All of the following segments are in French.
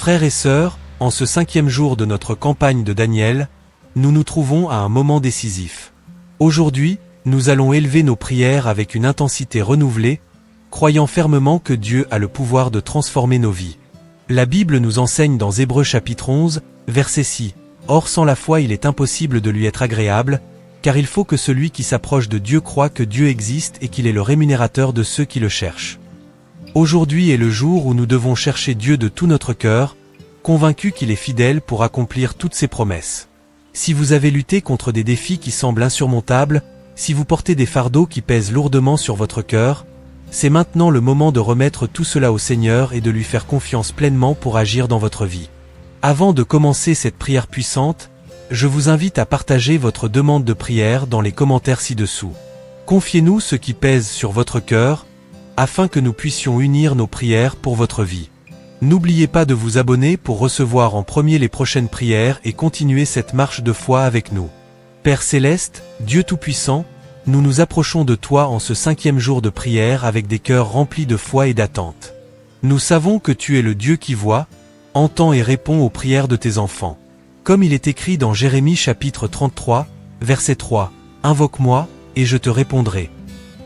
Frères et sœurs, en ce 5e jour de notre campagne de Daniel, nous nous trouvons à un moment décisif. Aujourd'hui, nous allons élever nos prières avec une intensité renouvelée, croyant fermement que Dieu a le pouvoir de transformer nos vies. La Bible nous enseigne dans Hébreux chapitre 11, verset 6, « Or sans la foi il est impossible de lui être agréable, car il faut que celui qui s'approche de Dieu croie que Dieu existe et qu'il est le rémunérateur de ceux qui le cherchent. » Aujourd'hui est le jour où nous devons chercher Dieu de tout notre cœur, convaincus qu'il est fidèle pour accomplir toutes ses promesses. Si vous avez lutté contre des défis qui semblent insurmontables, si vous portez des fardeaux qui pèsent lourdement sur votre cœur, c'est maintenant le moment de remettre tout cela au Seigneur et de lui faire confiance pleinement pour agir dans votre vie. Avant de commencer cette prière puissante, je vous invite à partager votre demande de prière dans les commentaires ci-dessous. Confiez-nous ce qui pèse sur votre cœur, afin que nous puissions unir nos prières pour votre vie. N'oubliez pas de vous abonner pour recevoir en premier les prochaines prières et continuer cette marche de foi avec nous. Père Céleste, Dieu Tout-Puissant, nous nous approchons de toi en ce 5e jour de prière avec des cœurs remplis de foi et d'attente. Nous savons que tu es le Dieu qui voit, entend et répond aux prières de tes enfants. Comme il est écrit dans Jérémie chapitre 33, verset 3, « Invoque-moi, et je te répondrai.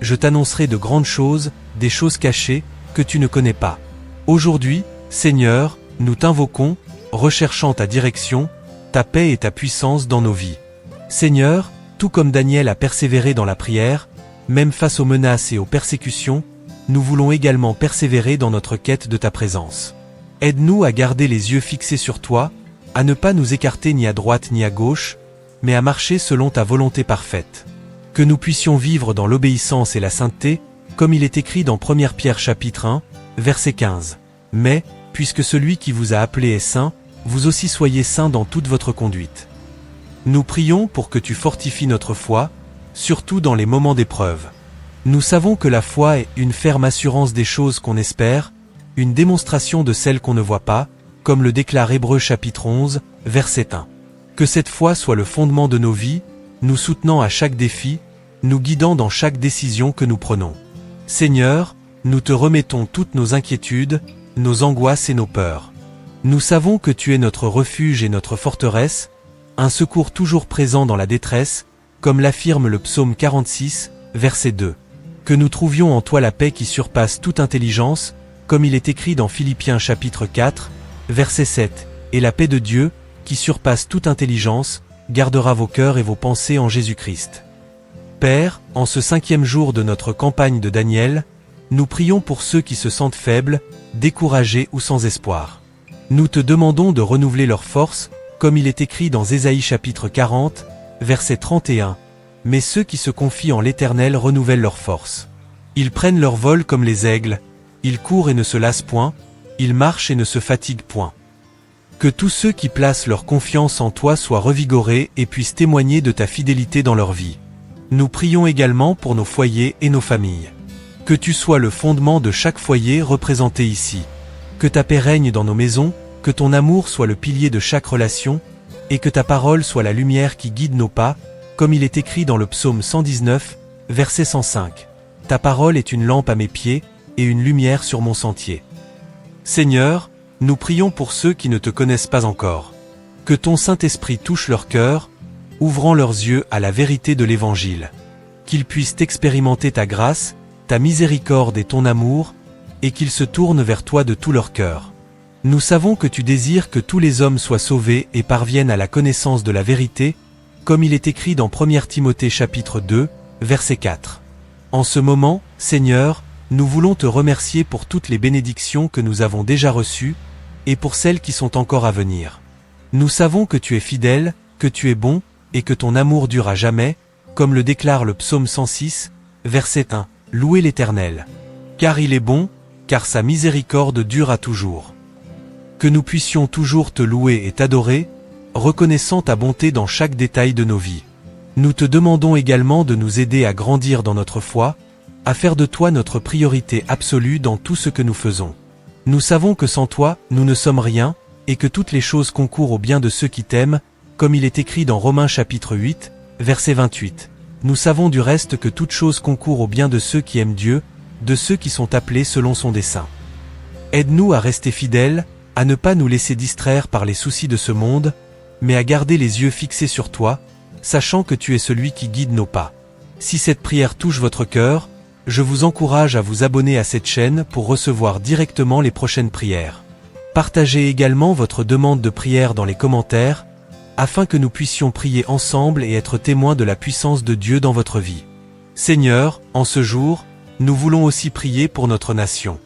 Je t'annoncerai de grandes choses, des choses cachées, que tu ne connais pas. » Aujourd'hui, Seigneur, nous t'invoquons, recherchant ta direction, ta paix et ta puissance dans nos vies. Seigneur, tout comme Daniel a persévéré dans la prière, même face aux menaces et aux persécutions, nous voulons également persévérer dans notre quête de ta présence. Aide-nous à garder les yeux fixés sur toi, à ne pas nous écarter ni à droite ni à gauche, mais à marcher selon ta volonté parfaite. Que nous puissions vivre dans l'obéissance et la sainteté, comme il est écrit dans 1 Pierre chapitre 1, verset 15. Mais, puisque celui qui vous a appelé est saint, vous aussi soyez saints dans toute votre conduite. Nous prions pour que tu fortifies notre foi, surtout dans les moments d'épreuve. Nous savons que la foi est une ferme assurance des choses qu'on espère, une démonstration de celles qu'on ne voit pas, comme le déclare Hébreux chapitre 11, verset 1. Que cette foi soit le fondement de nos vies, nous soutenant à chaque défi, nous guidant dans chaque décision que nous prenons. Seigneur, nous te remettons toutes nos inquiétudes, nos angoisses et nos peurs. Nous savons que tu es notre refuge et notre forteresse, un secours toujours présent dans la détresse, comme l'affirme le psaume 46, verset 2. Que nous trouvions en toi la paix qui surpasse toute intelligence, comme il est écrit dans Philippiens chapitre 4, verset 7, et la paix de Dieu, qui surpasse toute intelligence, gardera vos cœurs et vos pensées en Jésus-Christ. Père, en ce 5e jour de notre campagne de Daniel, nous prions pour ceux qui se sentent faibles, découragés ou sans espoir. Nous te demandons de renouveler leurs forces, comme il est écrit dans Ésaïe chapitre 40, verset 31, « Mais ceux qui se confient en l'Éternel renouvellent leurs forces. Ils prennent leur vol comme les aigles, ils courent et ne se lassent point, ils marchent et ne se fatiguent point. » Que tous ceux qui placent leur confiance en toi soient revigorés et puissent témoigner de ta fidélité dans leur vie. Nous prions également pour nos foyers et nos familles. Que tu sois le fondement de chaque foyer représenté ici. Que ta paix règne dans nos maisons, que ton amour soit le pilier de chaque relation, et que ta parole soit la lumière qui guide nos pas, comme il est écrit dans le psaume 119, verset 105. Ta parole est une lampe à mes pieds, et une lumière sur mon sentier. Seigneur, nous prions pour ceux qui ne te connaissent pas encore. Que ton Saint-Esprit touche leur cœur, ouvrant leurs yeux à la vérité de l'Évangile. Qu'ils puissent expérimenter ta grâce, ta miséricorde et ton amour, et qu'ils se tournent vers toi de tout leur cœur. Nous savons que tu désires que tous les hommes soient sauvés et parviennent à la connaissance de la vérité, comme il est écrit dans 1 Timothée chapitre 2, verset 4. En ce moment, Seigneur, nous voulons te remercier pour toutes les bénédictions que nous avons déjà reçues, et pour celles qui sont encore à venir. Nous savons que tu es fidèle, que tu es bon, et que ton amour dure à jamais, comme le déclare le psaume 106, verset 1. Louez l'Éternel. Car il est bon, car sa miséricorde dure à toujours. Que nous puissions toujours te louer et t'adorer, reconnaissant ta bonté dans chaque détail de nos vies. Nous te demandons également de nous aider à grandir dans notre foi, à faire de toi notre priorité absolue dans tout ce que nous faisons. Nous savons que sans toi, nous ne sommes rien, et que toutes les choses concourent au bien de ceux qui t'aiment, comme il est écrit dans Romains chapitre 8, verset 28. Nous savons du reste que toutes choses concourent au bien de ceux qui aiment Dieu, de ceux qui sont appelés selon son dessein. Aide-nous à rester fidèles, à ne pas nous laisser distraire par les soucis de ce monde, mais à garder les yeux fixés sur toi, sachant que tu es celui qui guide nos pas. Si cette prière touche votre cœur, je vous encourage à vous abonner à cette chaîne pour recevoir directement les prochaines prières. Partagez également votre demande de prière dans les commentaires, afin que nous puissions prier ensemble et être témoins de la puissance de Dieu dans votre vie. Seigneur, en ce jour, nous voulons aussi prier pour notre nation.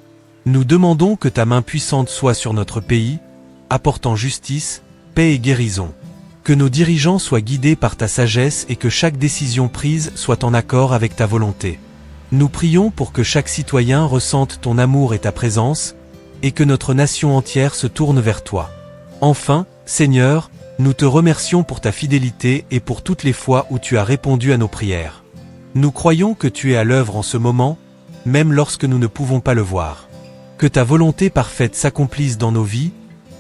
Nous demandons que ta main puissante soit sur notre pays, apportant justice, paix et guérison. Que nos dirigeants soient guidés par ta sagesse et que chaque décision prise soit en accord avec ta volonté. Nous prions pour que chaque citoyen ressente ton amour et ta présence, et que notre nation entière se tourne vers toi. Enfin, Seigneur, nous te remercions pour ta fidélité et pour toutes les fois où tu as répondu à nos prières. Nous croyons que tu es à l'œuvre en ce moment, même lorsque nous ne pouvons pas le voir. Que ta volonté parfaite s'accomplisse dans nos vies,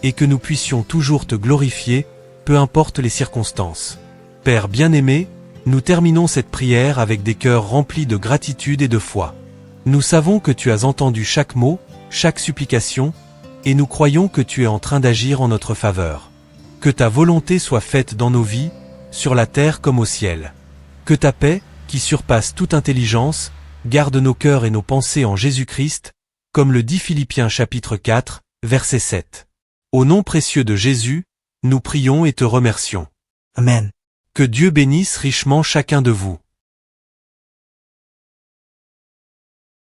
et que nous puissions toujours te glorifier, peu importe les circonstances. Père bien-aimé, nous terminons cette prière avec des cœurs remplis de gratitude et de foi. Nous savons que tu as entendu chaque mot, chaque supplication, et nous croyons que tu es en train d'agir en notre faveur. Que ta volonté soit faite dans nos vies, sur la terre comme au ciel. Que ta paix, qui surpasse toute intelligence, garde nos cœurs et nos pensées en Jésus-Christ, comme le dit Philippiens chapitre 4, verset 7. Au nom précieux de Jésus, nous prions et te remercions. Amen. Que Dieu bénisse richement chacun de vous.